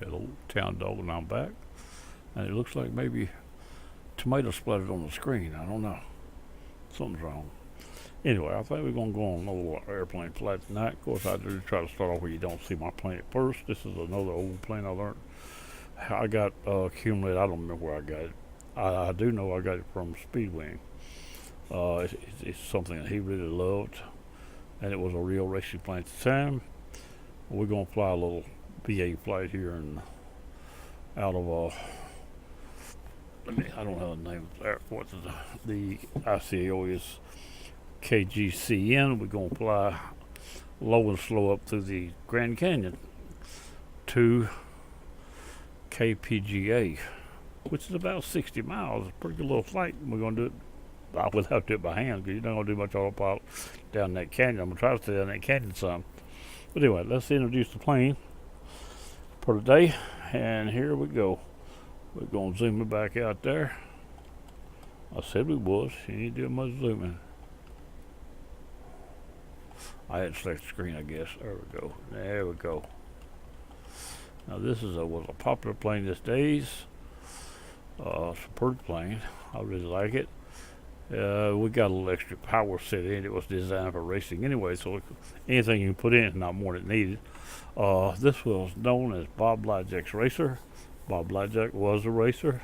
Hello, town dog, and I'm back. And it looks like maybe tomato splattered on the screen. I don't know. Something's wrong. Anyway, I think we're going to go on a little airplane flight tonight. Of course, I do try to start off where you don't see my plane at first. This is another old plane I learned. I got accumulated. I don't remember where I got it. I do know I got it from Speedwing. It's something that he really loved, and it was a real racing plane at the time. We're going to fly a little VA flight here and out of I don't know the name of the airport. The ICAO is KGCN. We're going to fly low and slow up through the Grand Canyon to KPGA, which is about 60 miles. A pretty good little flight. We're going to do it. I will have to do it by hand because you're not going to do much autopilot down that canyon. I'm going to try to stay down that canyon some. But anyway, let's introduce the plane for today. And here we go. We're going to zoom it back out there. I said we was. You ain't doing much zooming. I had to select the screen, I guess. There we go. There we go. Now this was a popular plane these days. Superb plane. I really like it. We got a little extra power set in. It was designed for racing anyway, so anything you put in is not more than needed. This was known as Bob Lyjack's Racer. Bob Lyjack was a racer.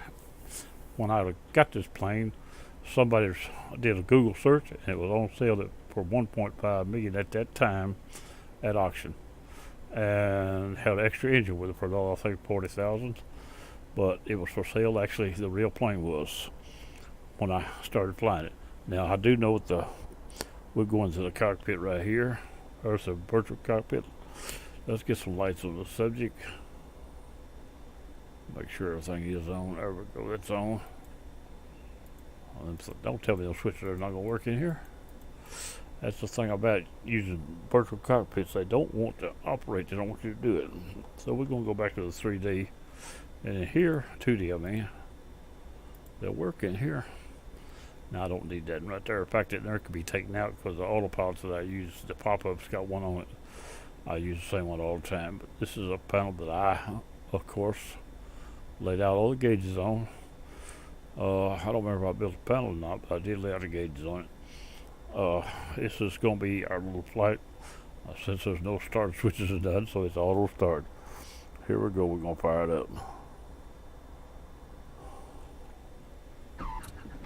When I got this plane, somebody did a Google search, and it was on sale for $1.5 million at that time at auction, and had an extra engine with it for I think $40,000. But it was for sale. Actually, the real plane was when I started flying it. Now I do know we're going to the cockpit right here. There's a virtual cockpit. Let's get some lights on the subject. Make sure everything is on. There we go. It's on. Don't tell me those switches are not going to work in here. That's the thing about using virtual cockpits. They don't want to operate. They don't want you to do it. So we're going to go back to the 3D. And in here, 2D I mean, they'll work in here. Now I don't need that right there. In fact, that there could be taken out because the autopilots that I use, the pop-up's got one on it. I use the same one all the time. But this is a panel that I, of course, laid out all the gauges on. I don't remember if I built the panel or not, but I did lay out the gauges on it. This is going to be our little flight. Since there's no start switches are done, so it's auto start. Here we go. We're going to fire it up.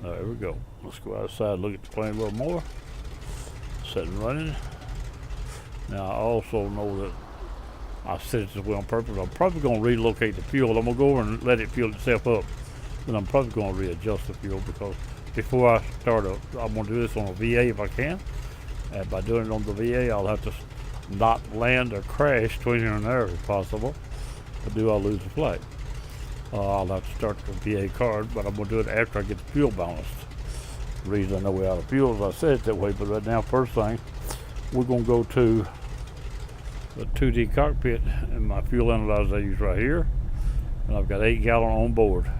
There we go. Let's go outside and look at the plane a little more. Set and running. Now I also know that I set it this way on purpose. I'm probably going to relocate the fuel. I'm going to go over and let it fuel itself up. Then I'm probably going to readjust the fuel because before I start I'm going to do this on a VA if I can. And by doing it on the VA, I'll have to not land or crash between here and there if possible. If I do, I'll lose the flight. I'll have to start the VA card, but I'm going to do it after I get the fuel balanced. The reason I know we're out of fuel is I said it that way, but right now, first thing, we're going to go to the 2D cockpit, and my fuel analyzer I use right here, and I've got 8 gallon on board.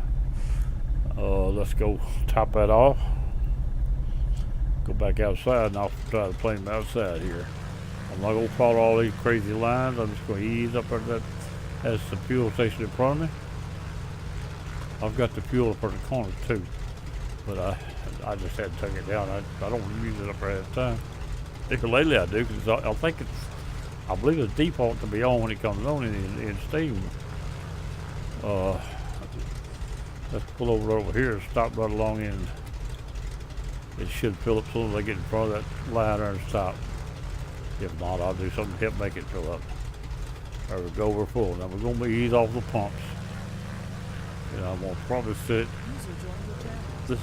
Let's go top that off. Go back outside, and I'll try the plane outside here. I'm not going to follow all these crazy lines. I'm just going to ease up at that. That's the fuel station in front of me. I've got the fuel up in the corner too, but I just had to take it down. I don't use it up there at the time. Lately I do because I believe it's default to be on when it comes on in Steam. Let's pull over here and stop right along in. It should fill up as soon as I get in front of that line there and stop. If not, I'll do something to help make it fill up. There we go, we're full. Now we're going to ease off the pumps. And I'm going to probably sit. This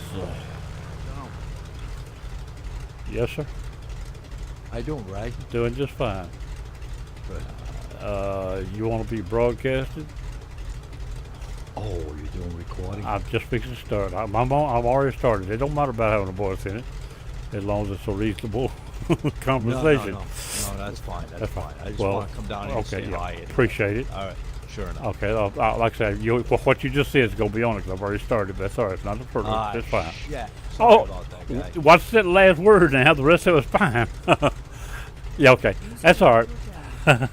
yes, sir? How you doing, Ray? Doing just fine. Good. You want to be broadcasted? Oh, you're doing recording? I'm just fixing to start. I'm already started. It don't matter about having a voice in it, as long as it's a reasonable conversation. No, that's fine. That's fine. I just want to come down here and say hi. Appreciate it. All right. Sure enough. Okay, like I said, what you just said is going to be on it because I've already started, but that's all right. It's not the first one. It's fine. Yeah. Sorry about that, guy. What's that last word now? The rest of it was fine. Yeah, okay. That's all right.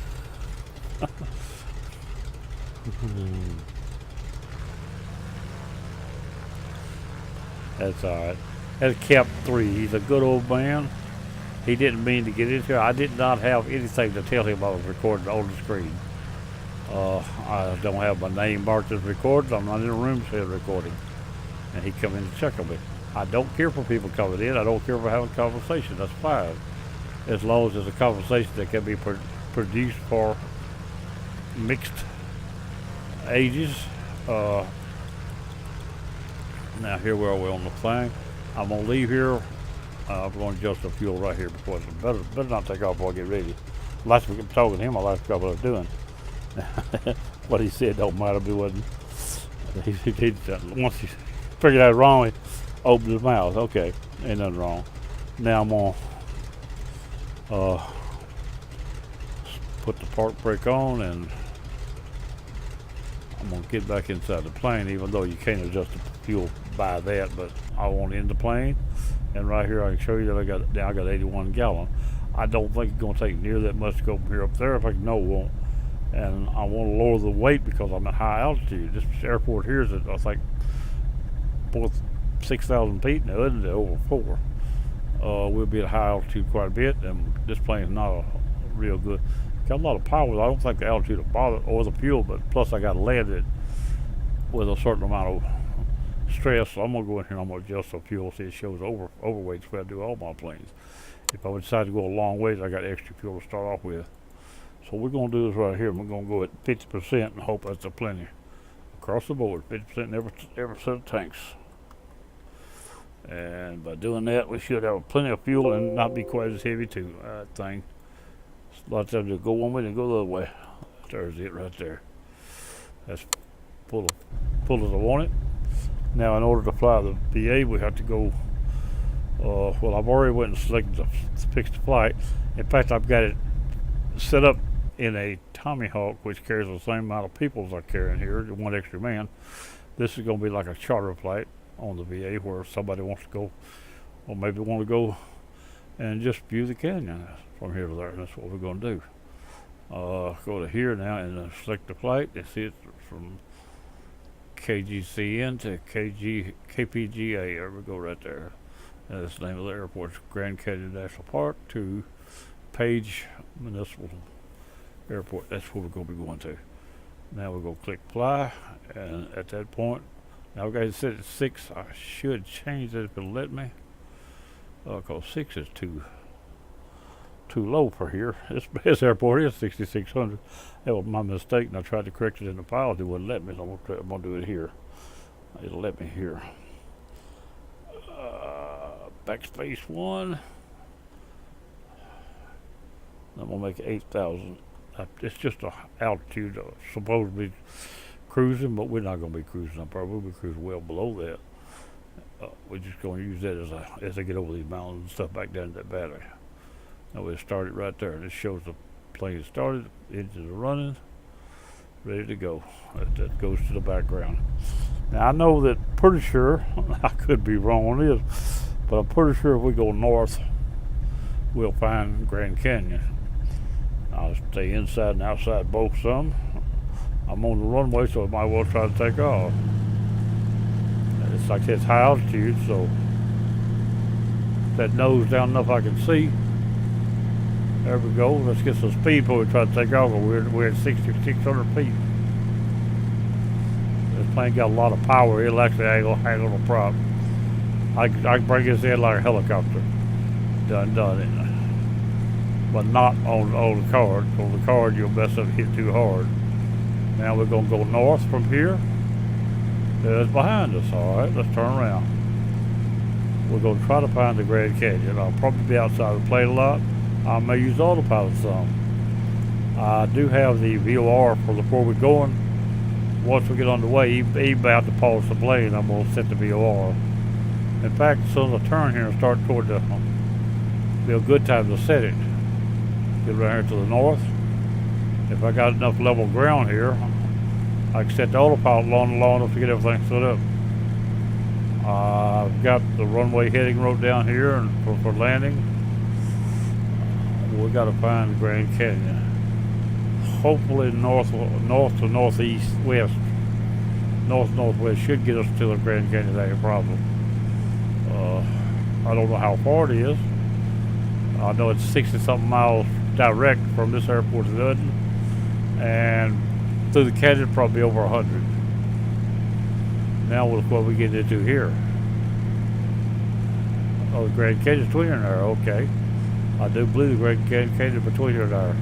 That's alright. That's Cap 3. He's a good old man. He didn't mean to get into here. I did not have anything to tell him I was recording on the screen. I don't have my name marked as recorded. I'm not in the room said recording. And he come in to check on me. I don't care for people coming in. I don't care for having a conversation. That's fine. As long as it's a conversation that can be produced for mixed ages. Now here we are, we're on the plane. I'm gonna leave here. I'm going to adjust the fuel right here before it's better not take off before I get ready. Last week I'm talking to him, I like what I was doing. What he said don't matter, but it wasn't. Once he figured out wrong, he opened his mouth. Okay, ain't nothing wrong. Now I'm gonna put the park brake on, and I'm gonna get back inside the plane, even though you can't adjust the fuel by that, but I want in the plane. And right here I can show you that I got 81 gallon. I don't think it's gonna take near that much to go from here up there. If I know it won't. And I want to lower the weight because I'm at high altitude. This airport here is at, I think, 6,000 feet now, isn't it? Over 4. We'll be at high altitude quite a bit, and this plane is not a real good. Got a lot of power. I don't think the altitude will bother, or the fuel, but plus I got to land it with a certain amount of stress. So I'm gonna go in here and I'm gonna adjust the fuel. See, it shows overweight, so I do all my planes. If I would decide to go a long ways, I got extra fuel to start off with. So we're gonna do this right here. We're gonna go at 50% and hope that's a plenty across the board. 50% in every set of tanks. And by doing that, we should have plenty of fuel and not be quite as heavy too. Thing. A lot of times just go one way and go the other way. There's it right there. That's full as I want it. Now, in order to fly the VA, we have to go. Well, I've already went and selected to fix the flight. In fact, I've got it set up in a Tommy Hawk, which carries the same amount of people as I carry in here, one extra man. This is going to be like a charter flight on the VA where somebody wants to go, or maybe want to go and just view the canyon from here to there. That's what we're going to do. Go to here now and select the flight. You see it from KGCN to KPGA. There we go right there. That's the name of the airport. Grand Canyon National Park to Page Municipal Airport. That's where we're going to be going to. Now we're going to click fly, and at that point, now we're going to set it 6. I should change that if it'll let me, because 6 is too low for here. This airport is 6,600. That was my mistake, and I tried to correct it in the file. It wouldn't let me. So I'm going to do it here. It'll let me here. Backspace 1. I'm going to make it 8,000. It's just a altitude supposed to be cruising, but we're not going to be cruising. I'm probably be cruising well below that. We're just going to use that as I get over these mountains and stuff back down to that battery. Now we started right there. This shows the plane started, engines are running, ready to go. That goes to the background. Now I know that, pretty sure, I could be wrong on this, but I'm pretty sure if we go north, we'll find Grand Canyon. I'll stay inside and outside both some. I'm on the runway, so I might well try to take off. It's like it's high altitude, so that nose down enough I can see. There we go. Let's get some speed before we try to take off. We're at 6,600 feet. This plane got a lot of power. It'll actually hang on a prop. I can bring this in like a helicopter. Done it. But not on the card. On the card, you'll mess up and hit too hard. Now we're going to go north from here. There's behind us. All right, let's turn around. We're going to try to find the Grand Canyon. I'll probably be outside the plane a lot. I may use autopilot some. I do have the VOR for before we're going. Once we get on the way, even about to pause the plane, I'm going to set the VOR. In fact, as soon as I turn here and start toward be a good time to set it. Get right here to the north. If I got enough level ground here, I can set the autopilot long enough to get everything set up. I've got the runway heading wrote down here and for landing. We got to find Grand Canyon. hopefully north to northeast west. Northwest should get us to the Grand Canyon without any problem. I don't know how far it is. I know it's 60-something miles direct from this airport to Dudden, and through the canyon probably over 100. Now look what we get into here. Oh, the Grand Canyon's between there. Okay, I do believe the Grand Canyon between here and there.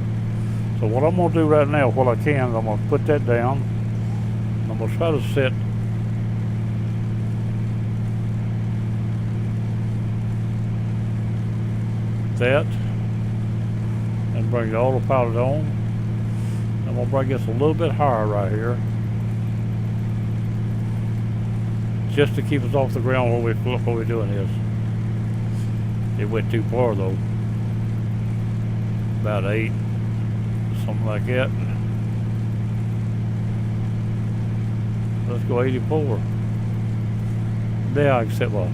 So what I'm gonna do right now, what I can, I'm gonna put that down. I'm gonna try to set that and bring the autopilot on. I'm gonna bring this a little bit higher right here, just to keep us off the ground while we're doing this. It went too far though, about 8, something like that. Let's go 84. Now I can set my,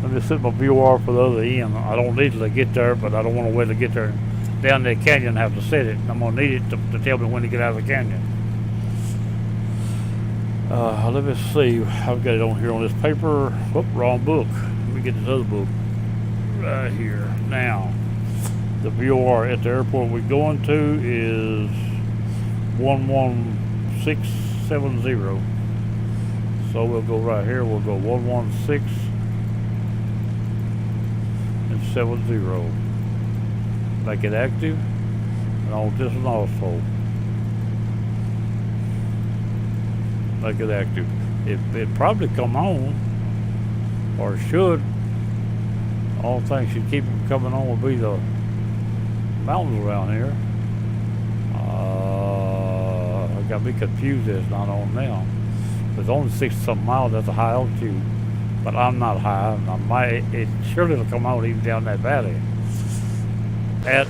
let me set my VOR for the other end. I don't need it to get there, but I don't want to wait to get there down the canyon and have to set it. I'm gonna need it to tell me when to get out of the canyon. Let me see. I've got it on here on this paper. Whoop, wrong book. Let me get this other book right here. Now, the VOR at the airport we're going to is 11670. So we'll go right here. We'll go 116 and 70. Make it active. And on this one also. Make it active. It probably come on, or should. All things should keep it coming on will be the mountains around here. I got me confused. It's not on now. It's only 60-something miles. That's a high altitude, but I'm not high. It surely will come out even down that valley. Now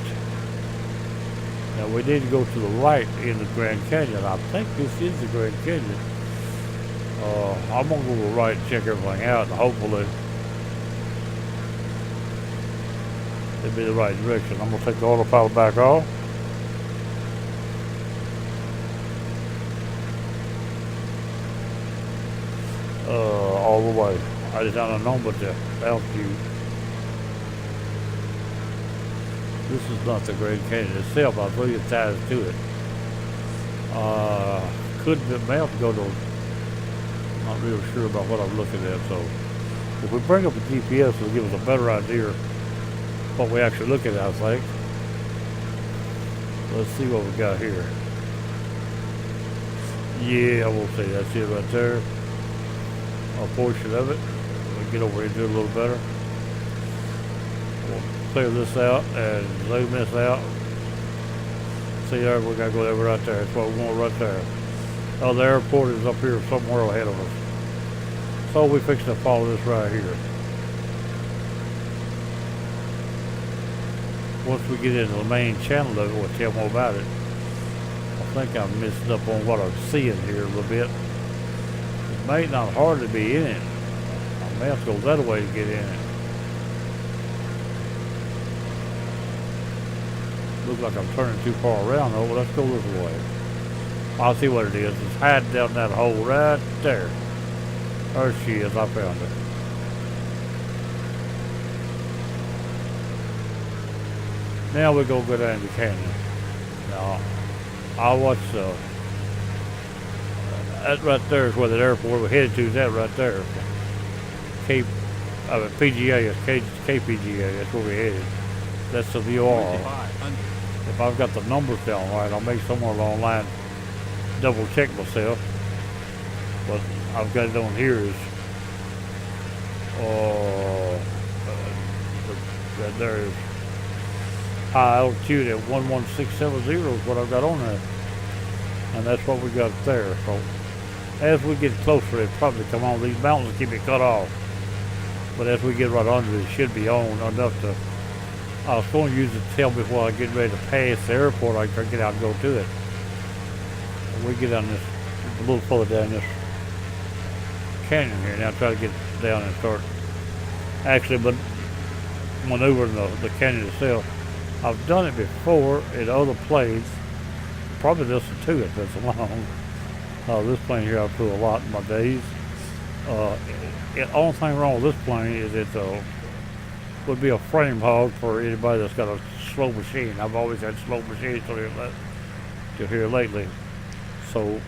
we need to go to the right in the Grand Canyon. I think this is the Grand Canyon. I'm gonna go to the right and check everything out, and hopefully it'll be the right direction. I'm gonna take the autopilot back off. All the way. I just don't know but the altitude. This is not the Grand Canyon itself. I believe it ties to it. Could the map go to? Not real sure about what I'm looking at. So if we bring up a GPS, it'll give us a better idea of what we actually look at. I think. Let's see what we got here. Yeah, we'll see. That's it right there. A portion of it. We'll get over into it a little better. We'll clear this out and zoom this out. See there, we gotta go over right there. That's what we want right there. Oh, the airport is up here somewhere ahead of us. So we fixing to follow this right here. Once we get into the main channel of it, we'll tell more about it. I think I'm missing up on what I'm seeing here a little bit. It may not hardly be in it. I may have to go that way to get in it. Looks like I'm turning too far around though, but let's go this way. I'll see what it is. It's hiding down that hole right there. There she is. I found her. Now we're going to go down the canyon. Now, I'll watch that right there is where the airport we're headed to. Is that right there? PGA is KPGA. That's where we're headed. That's the VOR. If I've got the numbers down right, I'll make somewhere along the line double check myself. But I've got it on here is that there is high altitude at 11670 is what I've got on there, and that's what we got there. So as we get closer, it probably come on. These mountains keep it cut off, but as we get right under it, should be on enough to. I was going to use it to tell me while I get ready to pass the airport, I can get out and go to it. And we get down this a little further down this canyon here now. Try to get down and start actually, but maneuvering the canyon itself. I've done it before in other planes, probably listen to it that's long. This plane here I flew a lot in my days. The only thing wrong with this plane is it would be a frame hog for anybody that's got a slow machine. I've always had slow machines till here lately. So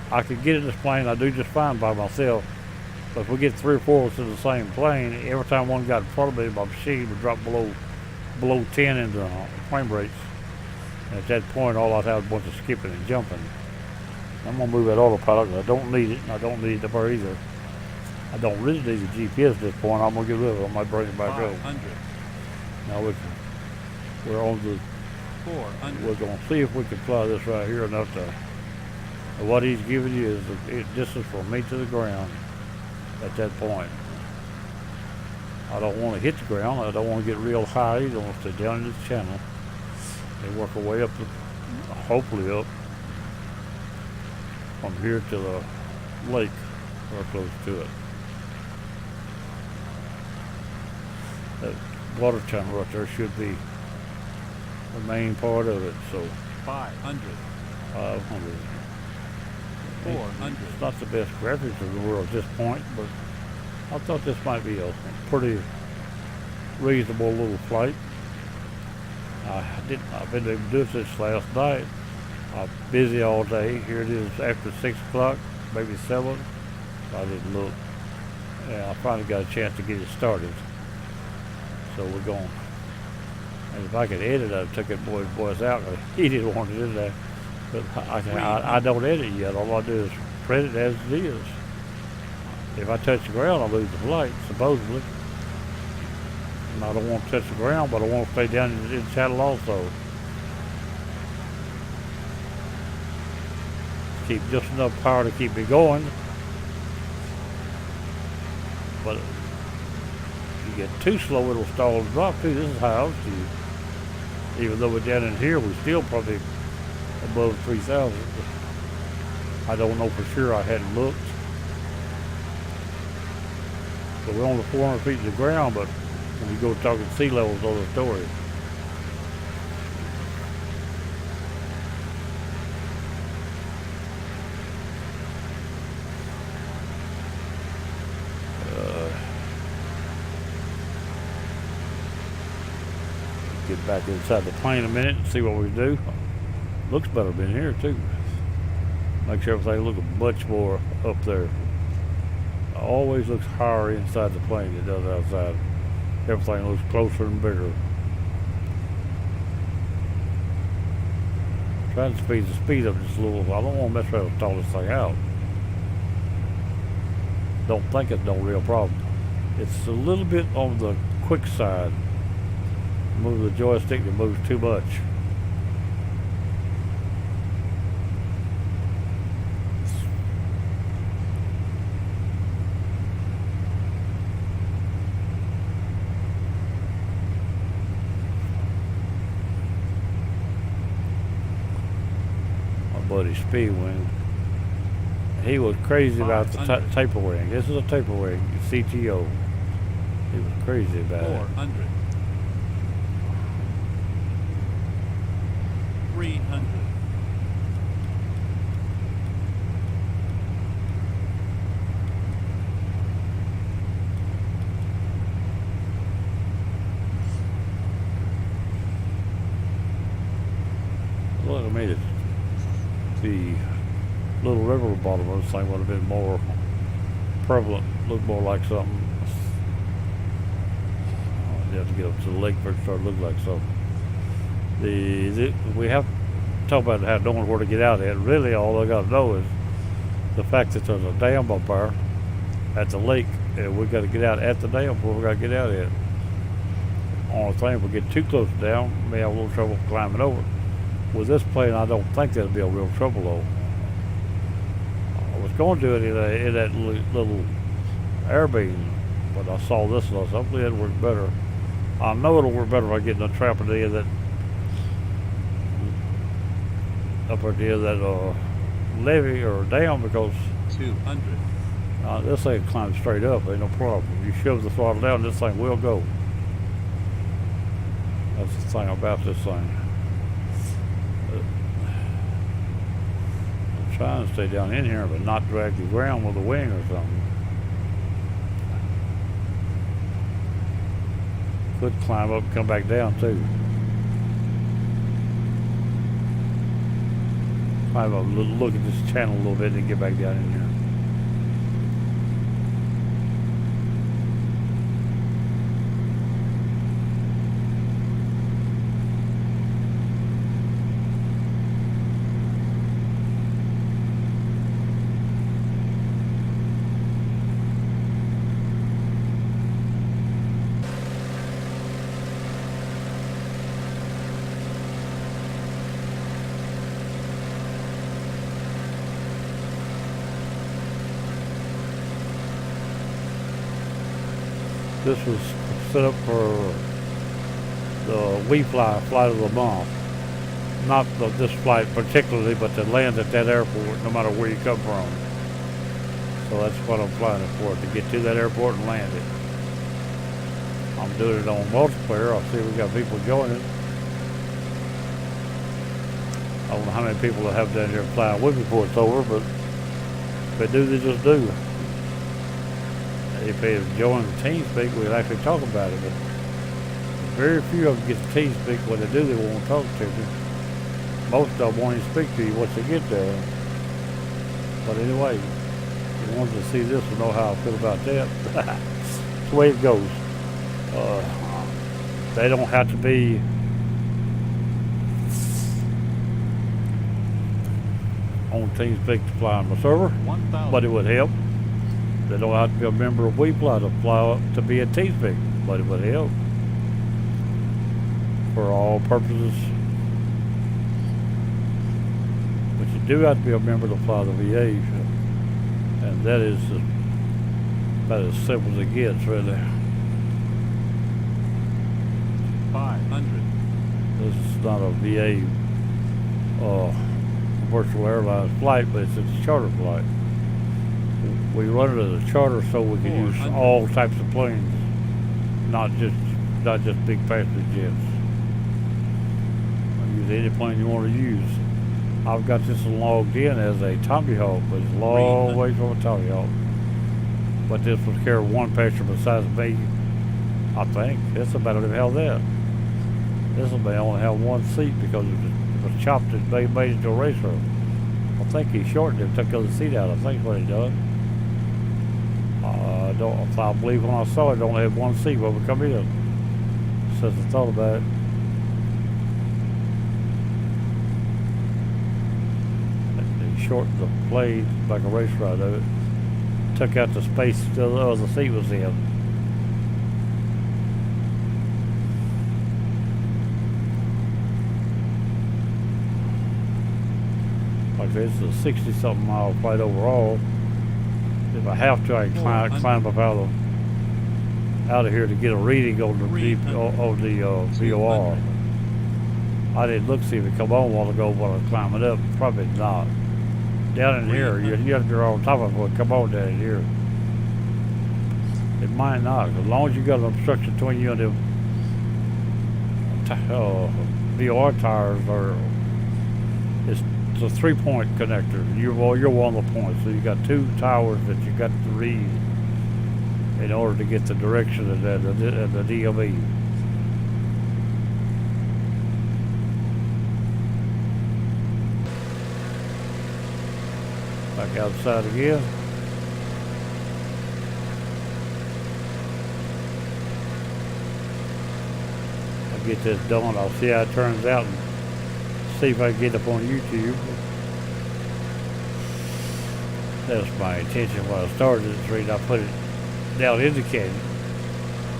I could get in this plane, I do just fine by myself. But if we get 3 or 4 of us in the same plane, every time one got in front of me, my machine would drop below 10 in the frame rates. And at that point, all I'd have was a bunch of skipping and jumping. I'm gonna move that autopilot because I don't need it, and I don't need the bar either. I don't really need the GPS at this point. I'm gonna get rid of it. I might bring it back up. 500. Now we're on the 400. We're gonna see if we can fly this right here enough to. What he's giving you is the distance from me to the ground at that point. I don't want to hit the ground. I don't want to get real high. I don't want to stay down in the channel. They work our way up, hopefully up from here to the lake, or close to it. That water channel right there should be the main part of it. So 500. 500. 400. It's not the best graphics in the world at this point, but I thought this might be a pretty reasonable little flight. I've been able to do this last night. I'm busy all day. Here it is after 6 o'clock, maybe 7. I didn't look. Yeah, I finally got a chance to get it started. So we're going. And if I could edit, I'd took that boy's voice out. He didn't want it in there. But I don't edit yet. All I do is print it as it is. If I touch the ground, I lose the flight, supposedly. And I don't want to touch the ground, but I want to stay down in the channel also. Keep just enough power to keep me going. But if you get too slow, it'll stall and drop too. This is high altitude. Even though we're down in here, we're still probably above 3,000. I don't know for sure. I hadn't looked. So we're only 400 feet to the ground, but when you go talking sea levels, all the story. Get back inside the plane a minute and see what we do. Looks better than here too. Make sure everything looks much more up there. Always looks higher inside the plane than it does outside. Everything looks closer and bigger. Trying to speed the speed up just a little. I don't want to mess around and stall this thing out. Don't think it's no real problem. It's a little bit on the quick side. Move the joystick, it moves too much. Buddy Speedwing. He was crazy about the taper wing. This is a taper wing, CTO. He was crazy about it. 400. 300. Look, I made it. The Little River bottom of this thing would have been more prevalent, look more like something. You have to get up to the lake for it to start looking like something. We have to talk about how knowing where to get out at. Really, all I got to know is the fact that there's a dam up there at the lake, and we got to get out at the dam before we got to get out at. Only thing, if we get too close to the dam, we may have a little trouble climbing over. With this plane, I don't think that'll be a real trouble though. I was going to do it in that little air beam, but I saw this and I thought, hopefully it'll work better. I know it'll work better if I get in a trap at the end of that, up at the end of that levee or dam, because 200. This thing climbs straight up, ain't no problem. You shove the throttle down, this thing will go. That's the thing about this thing. Trying to stay down in here, but not drag the ground with a wing or something. Could climb up and come back down too. Climb up, look at this channel a little bit, and get back down in here. This was set up for the WeFly flight of the month. Not this flight particularly, but to land at that airport, no matter where you come from. So that's what I'm flying it for, to get to that airport and land it. I'm doing it on multiplayer. I'll see if we got people joining. I don't know how many people I have down here flying with me before it's over, but if they do, they just do. If they join the TeamSpeak, we'll actually talk about it, but very few of them get the TeamSpeak. When they do, they won't talk to you. Most of them won't even speak to you once they get there. But anyway, the ones that see this will know how I feel about that. That's the way it goes. They don't have to be on TeamSpeak to fly on the server, but it would help. They don't have to be a member of WeFly to fly up to be a TeamSpeak, but it would help for all purposes. But you do have to be a member to fly the VA, and that is about as simple as it gets, really. 500. This is not a VA commercial airlines flight, but it's a charter flight. We run it as a charter so we can use all types of planes, not just big passenger jets. Use any plane you want to use. I've got this logged in as a Tommy Hawk, but it's a long way from a Tommy Hawk. But this would carry one passenger besides me. I think that's about it. How that? This will only have one seat because it was chopped and made into a racer. I think he shortened it, took the other seat out. I think that's what he done. I believe when I saw it, it only had one seat when we come in. Since I thought about it. He shortened the plane like a race ride of it. Took out the space the other seat was in. Like this is a 60-something mile flight overall. If I have to, I can climb up out of here to get a reading on the VOR. I didn't look to see if it come on a while ago while I was climbing up. Probably not. Down in here, you have to go on top of it. Come on down in here. It might not. As long as you got an obstruction between you and the VOR tires, it's a 3-point connector. You're one of the points, so you got 2 towers that you got to read in order to get the direction of the DME. Back outside again. I'll get this done. I'll see how it turns out and see if I can get up on YouTube. That's my intention when I started this read. I put it down in the canyon.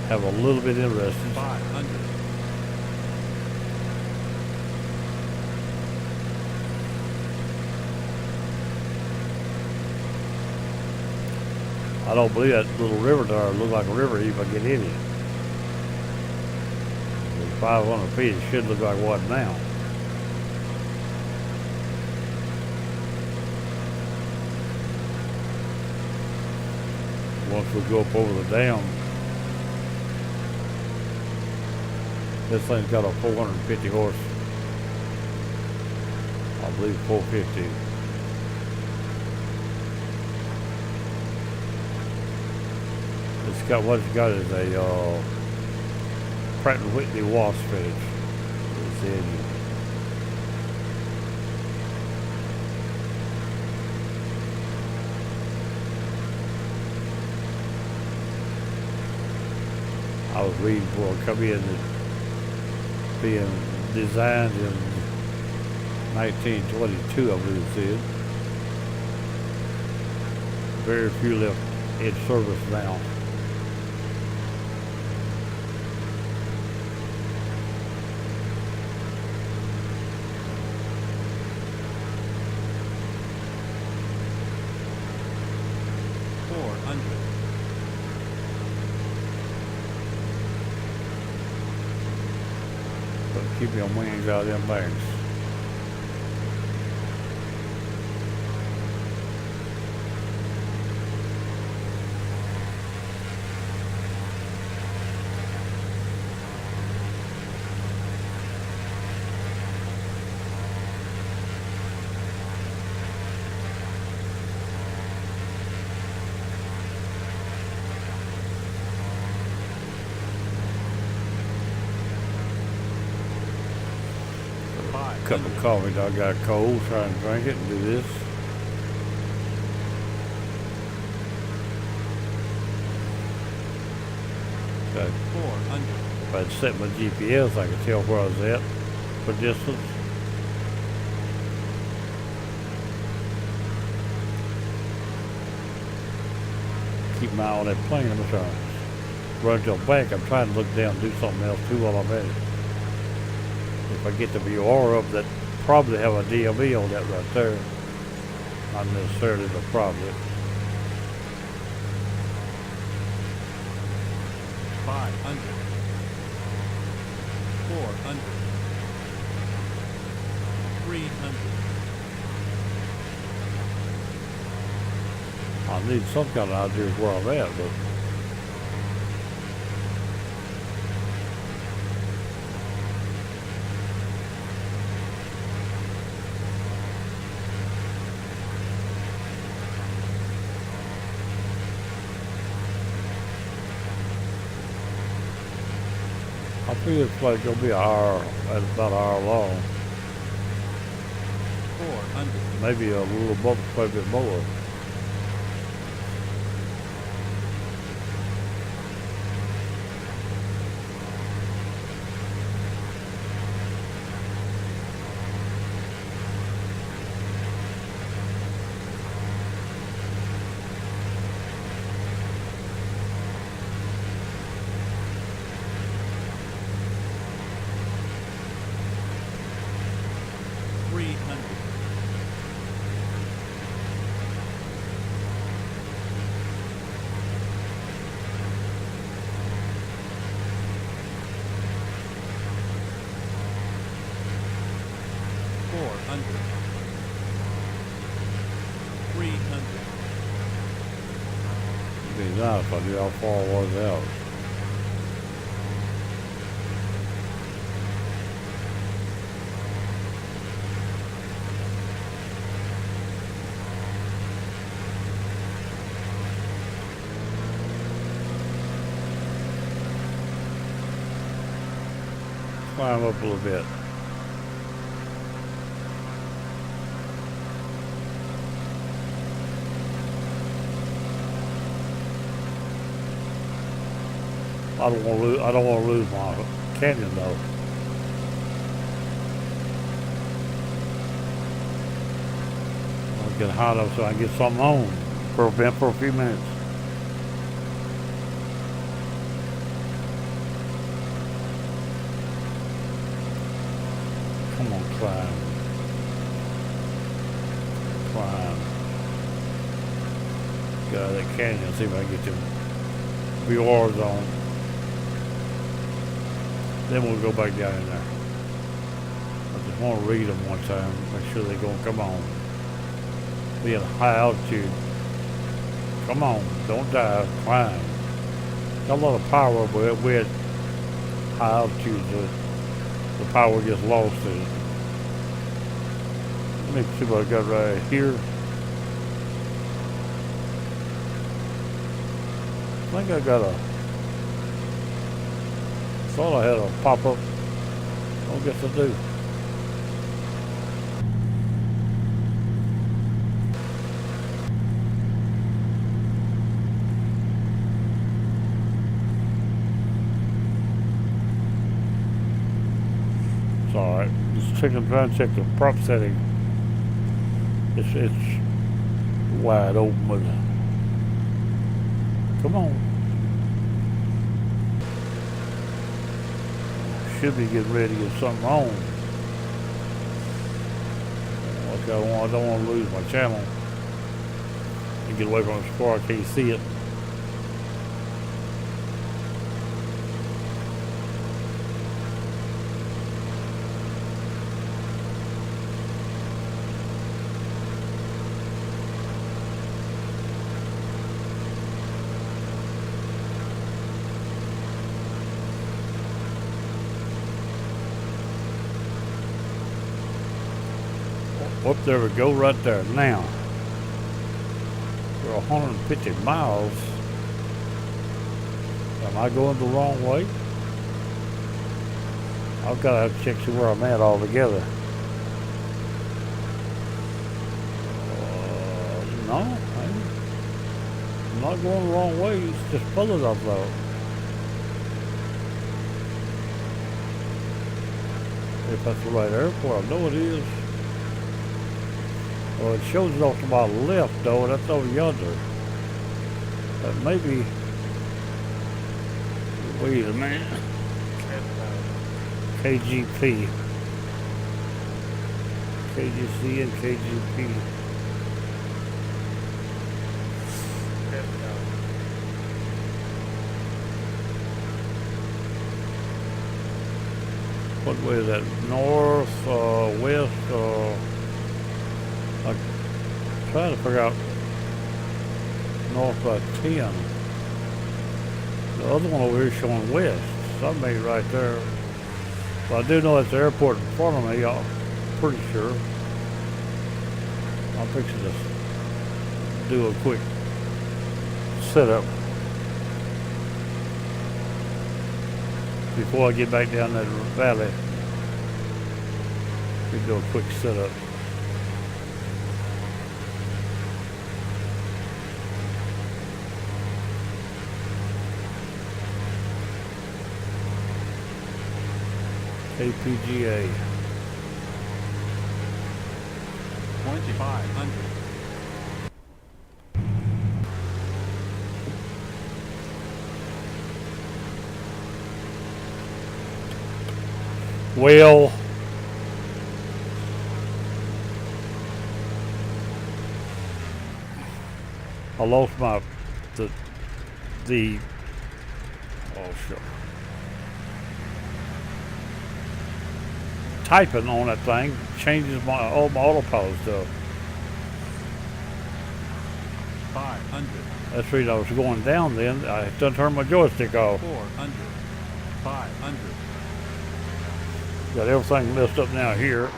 Have a little bit interested. 500. I don't believe that little river there look like a river if I get in it. At 500 feet, it should look like what now. Once we go up over the dam, this thing's got a 450 horse, I believe 450. It's got what it's got is a Pratt and Whitney wasp finish. It's the engine. I was reading for a come in that being designed in 1922, I believe it said. Very few left in service now. Keep your wings out of them bags. Cup of coffee, I got cold, trying to drink it and do this. Okay. 400. If I'd set my GPS, I could tell where I was at for distance. Keep my eye on that plane. I'm trying to run to a bank. I'm trying to look down and do something else too while I'm at it. If I get the VR up, that probably have a DME on that right there. Not necessarily, but probably. 500. 400. 300. I need some kind of idea of where I'm at, but I think it's like gonna be an hour, about an hour long. 400. Maybe a little bit, quite a bit more. It'd be nice if I knew how far it was out. Climb up a little bit. I don't want to lose my canyon though. I'll get hot up so I can get something on for a few minutes. Come on, climb. Climb. Get out of that canyon, see if I can get them rewards on. Then we'll go back down in there. I just want to read them one time, make sure they're going to come on. Be at a high altitude. Come on, don't dive, climb. Got a lot of power, but we're at high altitude, the power gets lost in it. Let me see what I got right here. think I got a. Thought I had a pop-up. I guess I do. It's alright. Just trying to check the prop setting. It's wide open with it. Come on. Should be getting ready to get something on. Like I don't want to lose my channel and get away from it before I can't see it. Up there we go, right there. Now, for 150 miles, am I going the wrong way? I've got to have to check see where I'm at altogether. No, I'm not going the wrong way. It's just pulling off though. If that's the right airport, I know it is. Well, it shows it off to my left, though. That's over yonder. But maybe. Wait a minute. KGP. KGC and KGP. What way is that? North, west, I'm trying to figure out north by 10. The other one over here is showing west. Something right there. But I do know it's the airport in front of me, I'm pretty sure. I'm fixing to do a quick setup before I get back down that valley. We do a quick setup. APGA 2500. Well, I lost my the oh sure. Typing on that thing changes all my autopilot stuff. 500. That's the reason I was going down then. I had to turn my joystick off. 400. 500. Got everything messed up now here.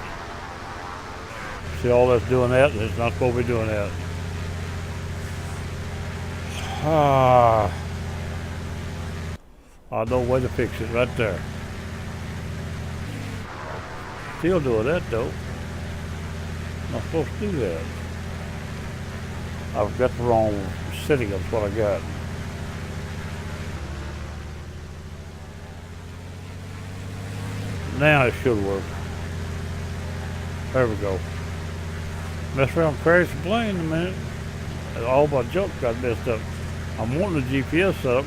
See all that's doing that? It's not supposed to be doing that. I know a way to fix it right there. Still doing that though. Not supposed to do that. I've got the wrong setting, that's what I got. Now it should work. There we go. Mess around, crash the plane in a minute. All my junk got messed up. I'm wanting the GPS set up.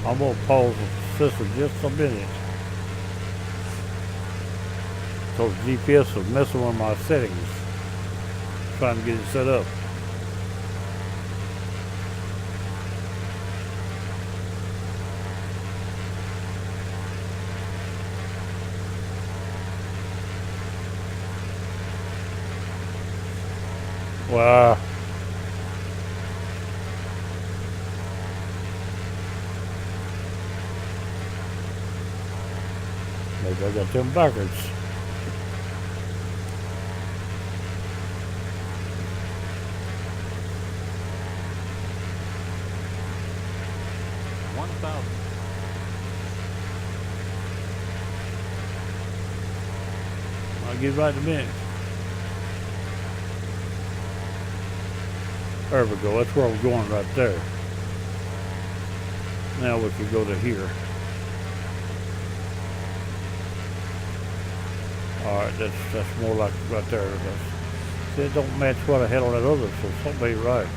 I'm gonna pause the system just a minute. Because GPS was messing with my settings. Trying to get it set up. Wow. Maybe I got them backwards. 1,000. I'll get right in a minute. There we go. That's where I'm going right there. Now we can go to here. Alright, that's more like right there. See, it don't match what I had on that other, so something ain't right.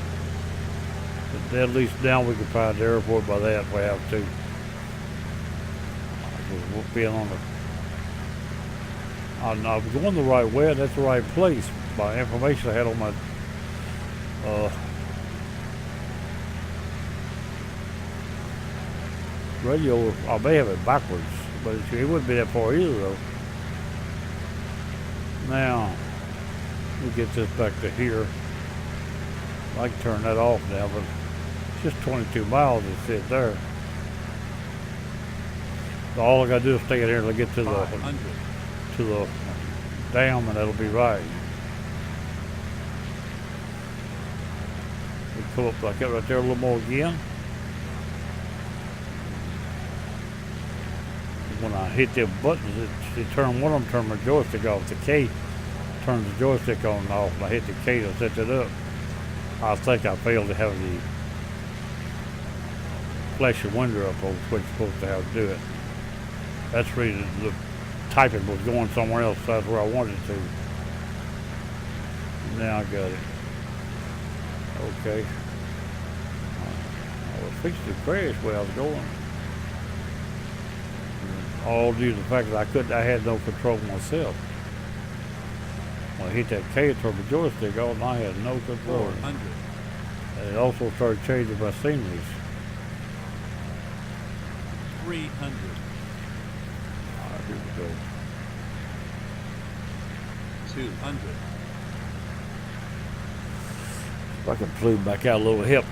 But at least now we can find the airport by that if we have to. We'll be on the... I'm going the right way, that's the right place. By information I had on my radio, I may have it backwards, but it wouldn't be that far either though. Now, we get this back to here. I can turn that off now, but it's just 22 miles to sit there. So all I gotta do is stay in here until I get to the dam, and that'll be right. We pull up like that right there a little more again. When I hit them buttons, it turned one of them, turned my joystick off. The K turns the joystick on and off. And I hit the K to set it up. I think I failed to have the flash of window up on what you're supposed to have to do it. That's the reason the typing was going somewhere else. That's where I wanted it to. Now I got it. Okay. I was fixing to crash where I was going. All due to the fact that I had no control myself. When I hit that K, it turned the joystick on, and I had no control. 400. And it also started changing my sceneries. 300. Alright, here we go. 200. If I can plume back out a little hip.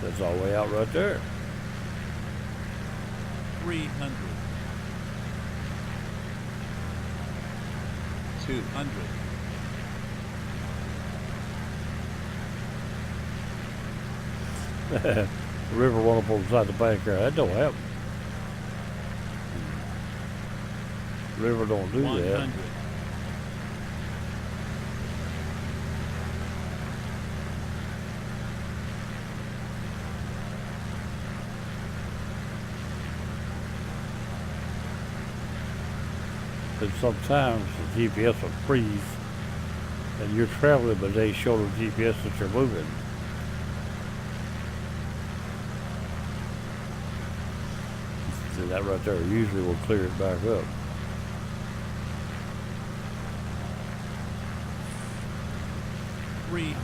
That's all the way out right there. 300. 200. The river went up on the side of the bank there. That don't happen. River don't do 100. that. But sometimes the GPS will freeze and you're traveling, but they show the GPS that you're moving. See, that right there usually will clear it back up. $300.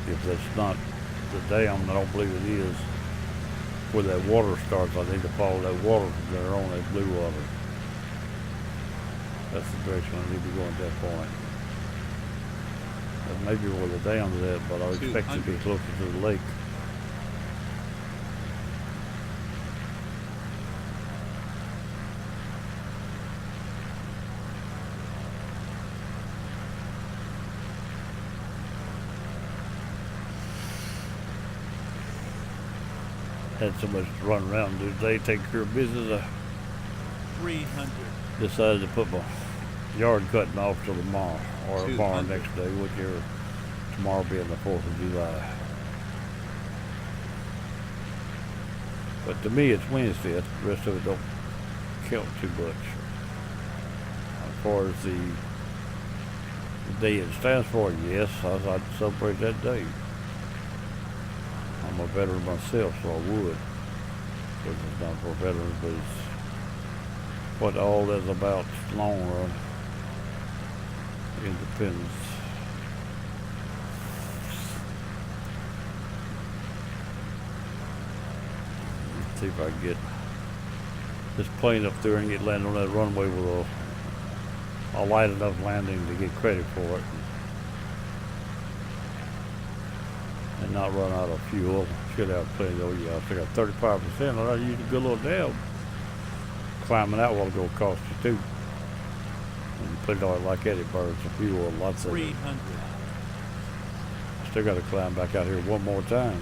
If that's not the dam, I don't believe it is, where that water starts, I need to follow that water from there on, that blue water. That's the direction I need to go at that point. That may be where the dam's at, but I would expect it to be closer to the lake. Had so much to run around today, take care of business. I 300. decided to put my yard cutting off till tomorrow, or tomorrow next day, whichever. Tomorrow being the 4th of July. But to me, it's Wednesday. The rest of it don't count too much. As far as the day it stands for, yes, I'd celebrate that day. I'm a veteran myself, so I would. Because it's not for veterans, but it's what all that's about long run. Independence. Let's see if I can get this plane up there and get landed on that runway with a light enough landing to get credit for it. And not run out of fuel. Should have plenty. Oh yeah, I still got 35%. I used a good little dab. Climbing that while ago cost you too. When you put it on like that, it burns the fuel lots of 300. Still got to climb back out here one more time,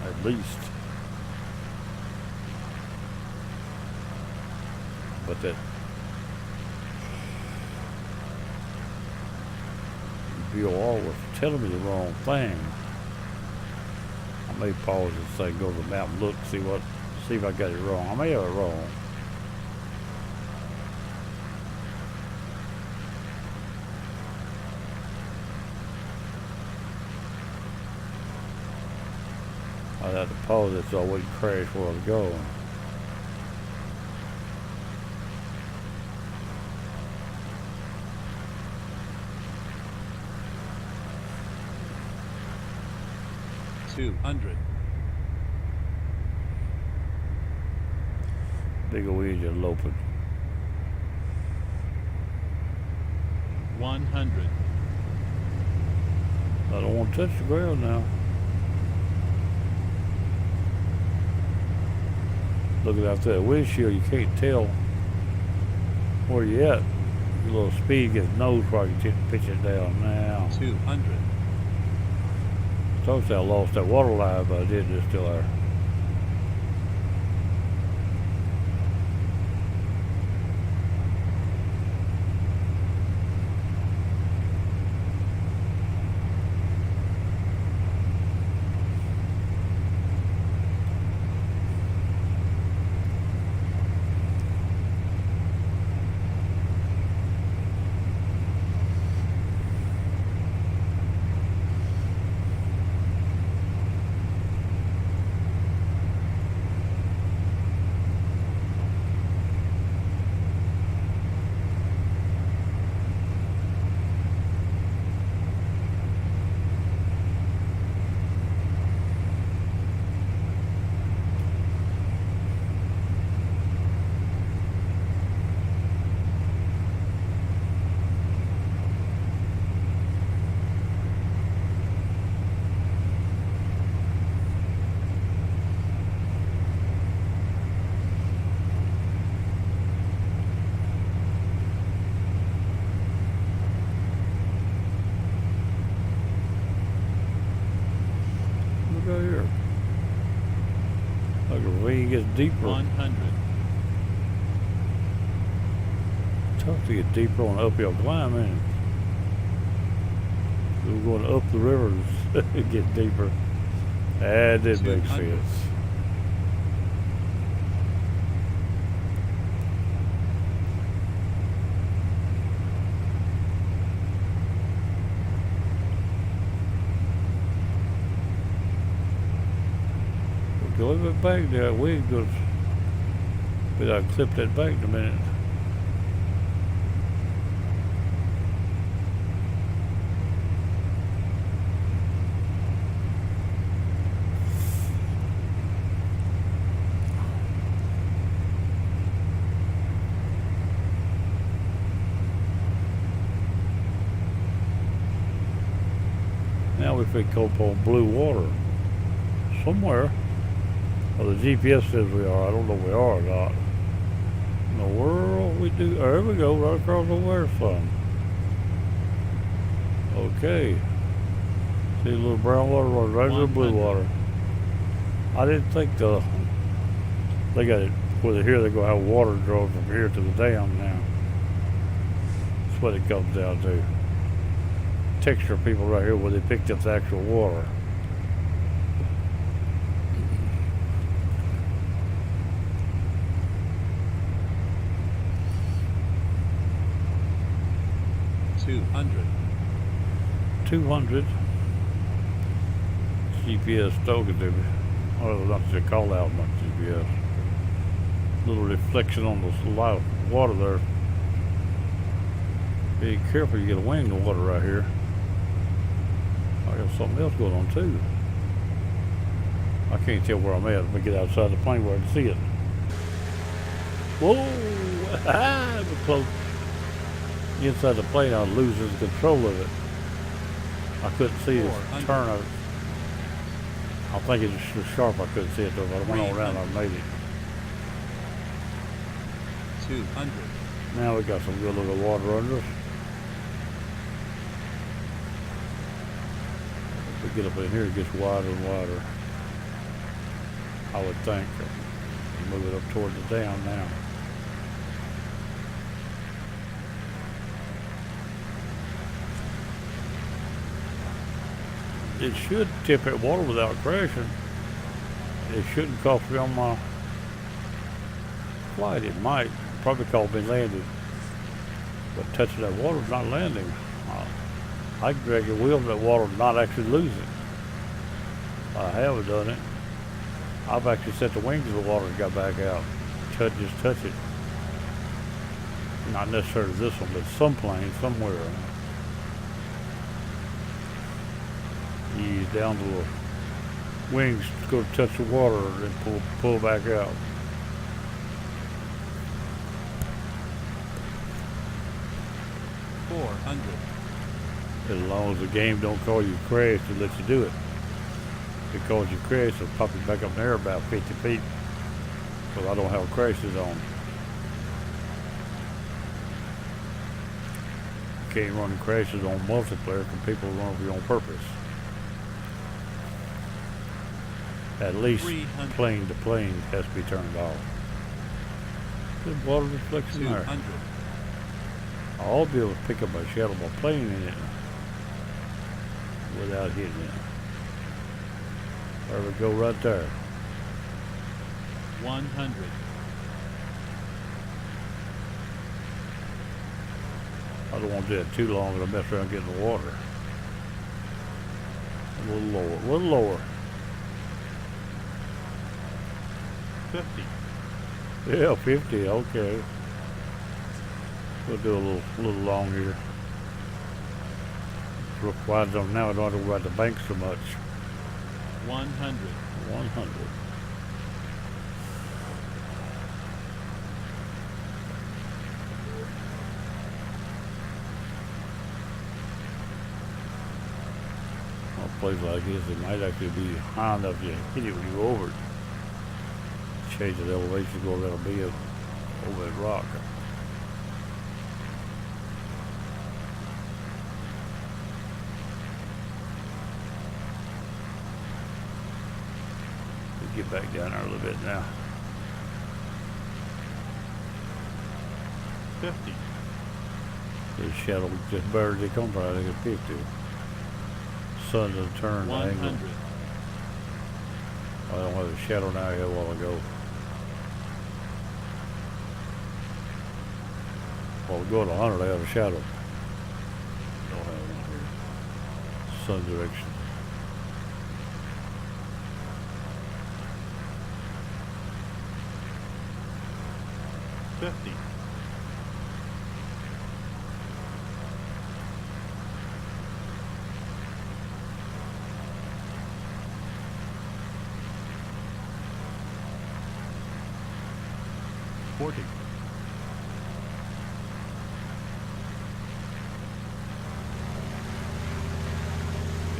at least. But that VOR was telling me the wrong thing. I may pause this thing, go to the map and look, see if I got it wrong. I may have it wrong. I'd have to pause it so I wouldn't crash where I was going. $200. Big old engine loping. 100. I don't want to touch the ground now. Looking out that windshield, you can't tell where you're at. Your little speed gets nose where you can pitch it down now. 200. Thought I lost that water line, but I did. It's still there. Look out here. Like the ravine gets deeper. 100. Tough to get deeper on uphill climb, ain't it? We're going up the river and get deeper. That did make sense. Go a little bit back there. We go. But I'll clip that back in a minute. Now we pick up on blue water somewhere. Well, the GPS says we are. I don't know if we are or not. In the world we do. Oh, there we go, right across over there, son. Okay. See the little brown water running right to the blue water. I didn't think they got it whether here they're going to have water drawn from here to the dam now. That's what it comes down to. Texture people right here where they picked up the actual water. $200. GPS talking to me. Well, not to call out my GPS. Little reflection on the lot of water there. Be careful, you get a wing of water right here. I got something else going on too. I can't tell where I'm at. Let me get outside the plane where I can see it. Whoa! It was close. Inside the plane, I was losing control of it. I couldn't see his turn of it. I think it was so sharp I couldn't see it though. If I went all around, I made it. 200. Now we got some good looking water under us. If we get up in here, it gets wider and wider. I would think. Move it up toward the dam now. It should tip that water without crashing. It shouldn't cost me on my flight. It might. Probably cost me landing. But touching that water is not landing. I can drag the wheel of that water and not actually lose it. I have done it. I've actually set the wings of the water and got back out. Just touch it. Not necessarily this one, but some plane somewhere. Ease down to the wings, go to touch the water, and then pull back out. As long as the game don't call you crash to let you do it. If it calls you crash, it'll pop you back up in the air about 50 feet. Because I don't have crashes on. You can't run crashes on multiplayer because people run over you on purpose. At least plane to plane has to be turned off. Good water reflection there. I'll be able to pick up a shadow of a plane in it without hitting it. There we go, right there. 100. I don't want to do it too long, but I mess around getting the water. A little lower. 50. Yeah, 50, okay. We'll do a little long here. Look wide on now, I don't have to worry about the bank so much. 100. 100. A place like this, it might actually be high enough to hit it when you go over it. Change the elevation, go around a bend over that rock. Get back down there a little bit now. 50. The shadow just barely they come by, I think it's 50. Sun doesn't turn the angle. 100. I don't have a shadow now, I had a while ago. Well, we go to 100, I have a shadow. Don't have one here. Sun direction. 50. 40.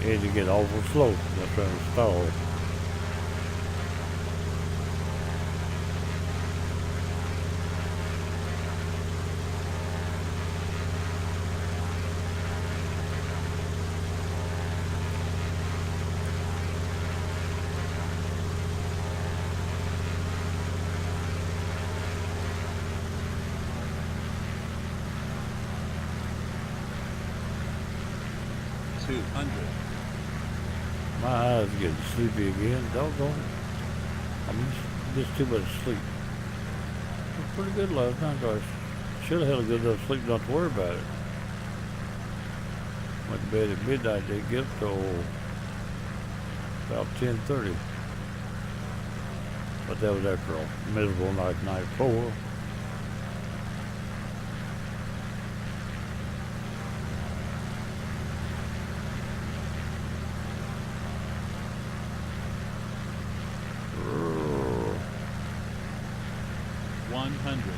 And you get awful slow. That's trying to stall. My eyes are getting sleepy again. Doggone it. I'm just too much sleep. It was pretty good last night, guys. Should have had a good enough sleep not to worry about it. Went to bed at midnight, didn't get up till about 10:30. But that was after a miserable night before. 100.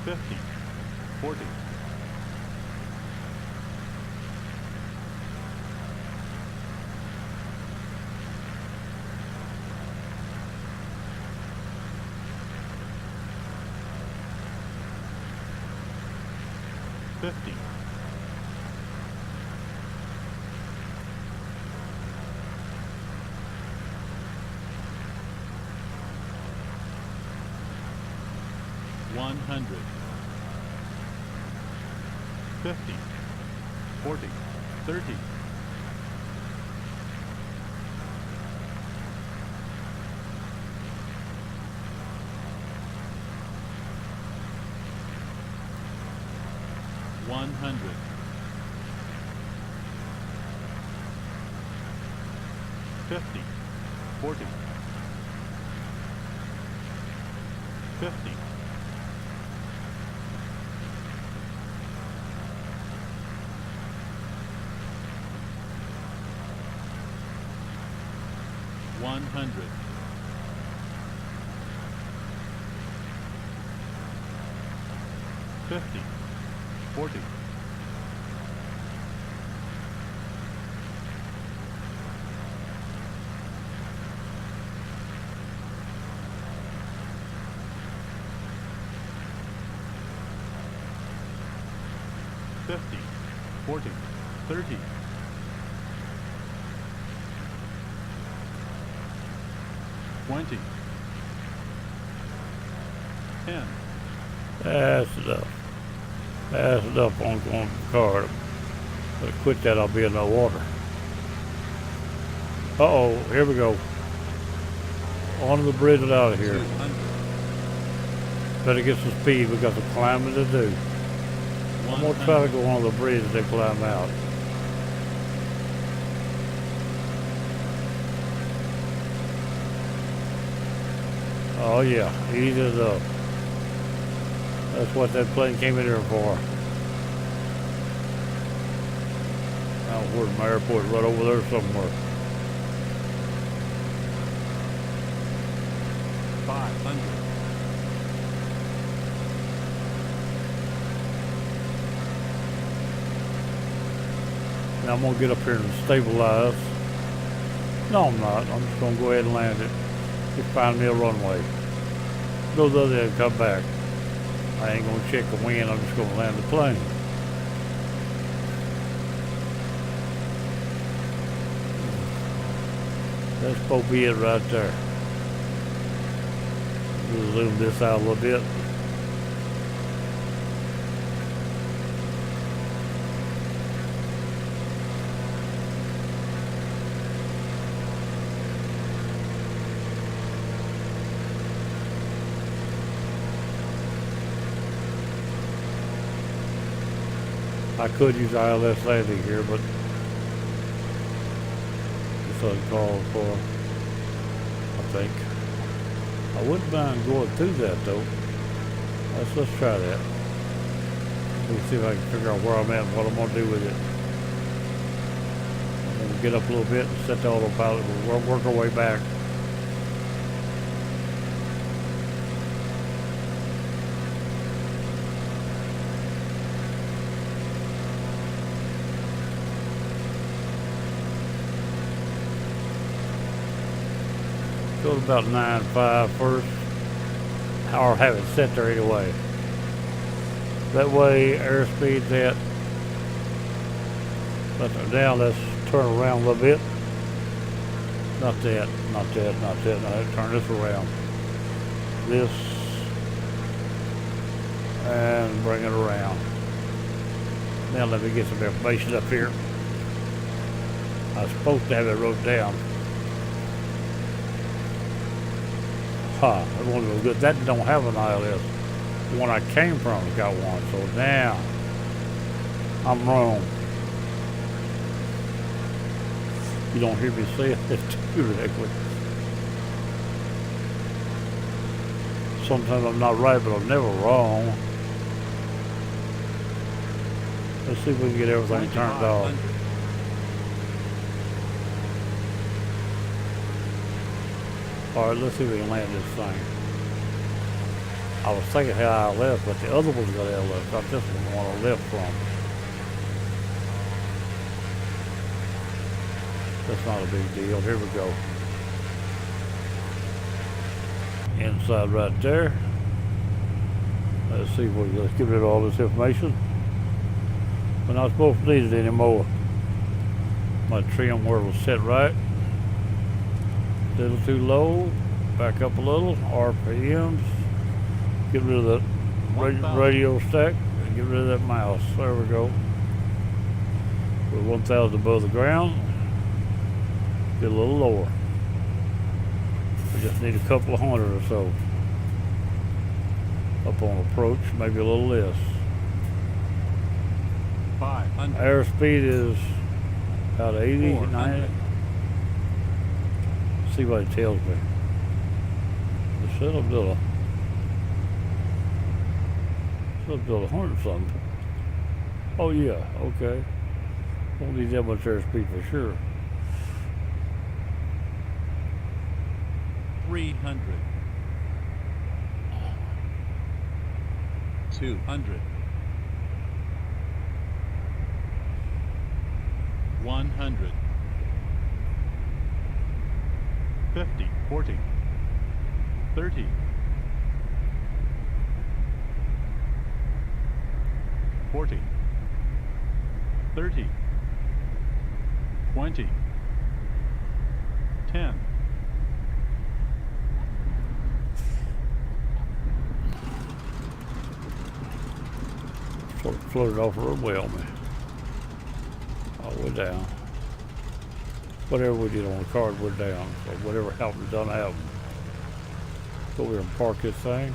50, 40. 50. 100. 50, 40, 30. 100. 50, 40. 50. 100. 50, 40. 50, 40, 30. 20. 10. That's enough. That's enough on the car. But quit that, I'll be in the water. Uh-oh, here we go. On the bridge and out of here. 200. Better get some speed, we got some climbing to do. I'm gonna try to go on the bridge and then climb out. Oh yeah, ease it up. That's what that plane came in here for. Now where's my airport? Right over there somewhere. 500. Now I'm gonna get up here and stabilize. No, I'm not. I'm just gonna go ahead and land it. Just find me a runway. Go the other way and come back. I ain't gonna check the wind. I'm just gonna land the plane. That's supposed to be it right there. We'll zoom this out a little bit. I could use ILS landing here, but it's uncalled for, I think. I wouldn't mind going through that though. Let's try that. Let me see if I can figure out where I'm at and what I'm gonna do with it. I'm gonna get up a little bit and set the autopilot. We'll work our way back. go to about 9.5 first, or have it set there anyway. That way airspeed's at, let it down, let's turn around a little bit. Not that, not that, not that, no, turn this around. This, and bring it around. Now let me get some information up here. I was supposed to have it wrote down. That one was good. That don't have an ILS. The one I came from got one. So now I'm wrong. You don't hear me say it too directly. Sometimes I'm not right, but I'm never wrong. Let's see if we can get everything turned off. Alright, let's see if we can land this thing. I was thinking how I left, but the other one's got LS, not this one, the one I left from. That's not a big deal. Here we go. Inside right there. Let's see if we can get rid of all this information. We're not supposed to need it anymore. My trim where it was set right. A little too low. Back up a little. RPMs. Get rid of the radio stack. And get rid of that mouse. There we go. We're 1,000 above the ground. Get a little lower. We just need a couple of hundred or so. Up on approach, maybe a little less. 500. Airspeed is about 80, 90. See what it tells me. It said I'm doing 100 something. Oh yeah, okay. Won't need that much airspeed for sure. 300. 200. 100. 50. 40. 30. 40. 30. 20. 10. Sort of floated off the runway on me. All the way down. Whatever we did on the card, we're down. So whatever happened, done happen. Go over here and park this thing.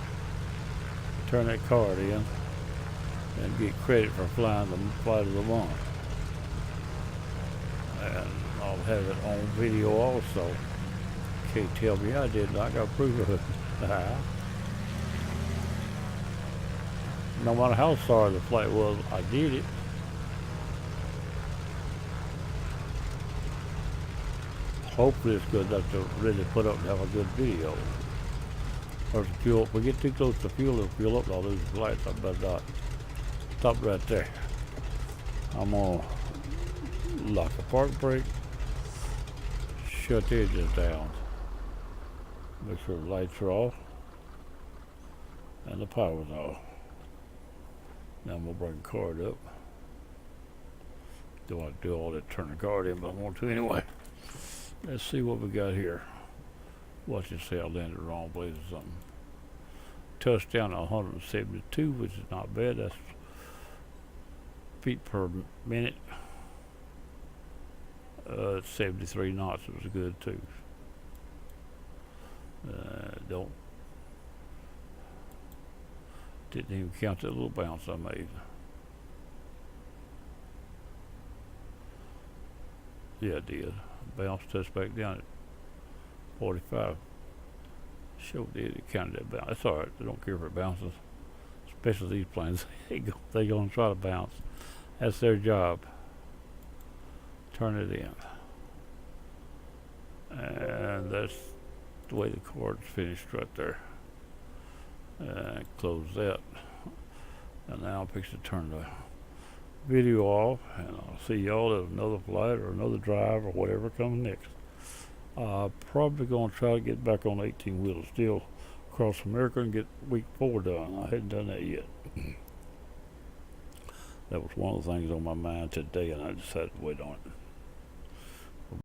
Turn that card in. And get credit for flying the flight of the month. And I'll have it on video also. Can't tell me I didn't. I got proof of it. No matter how sorry the flight was, I did it. Hopefully it's good enough to really put up and have a good video. Or the fuel, if we get too close to fuel, it'll fuel up and I'll lose the flight. I better not. Stop right there. I'm gonna lock the park brake, shut the engines down, make sure the lights are off, and the power's off. Now I'm gonna bring the card up. Don't want to do all that, turn the card in, but I want to anyway. Let's see what we got here. Watch it say I landed the wrong place or something. Touchdown at 172, which is not bad. That's feet per minute. 73 knots. It was good too. Didn't even count that little bounce I made. Yeah, it did. Bounce touched back down at 45. Showed it counted that bounce. That's alright. They don't care if it bounces. Especially these planes. They gonna try to bounce. That's their job. Turn it in. And that's the way the card's finished right there. Close that. And now I'll fix to turn the video off, and I'll see y'all at another flight or another drive or whatever comes next. Probably gonna try to get back on 18-wheeler still across America and get week 4 done. I hadn't done that yet. That was one of the things on my mind today, and I decided to wait on it.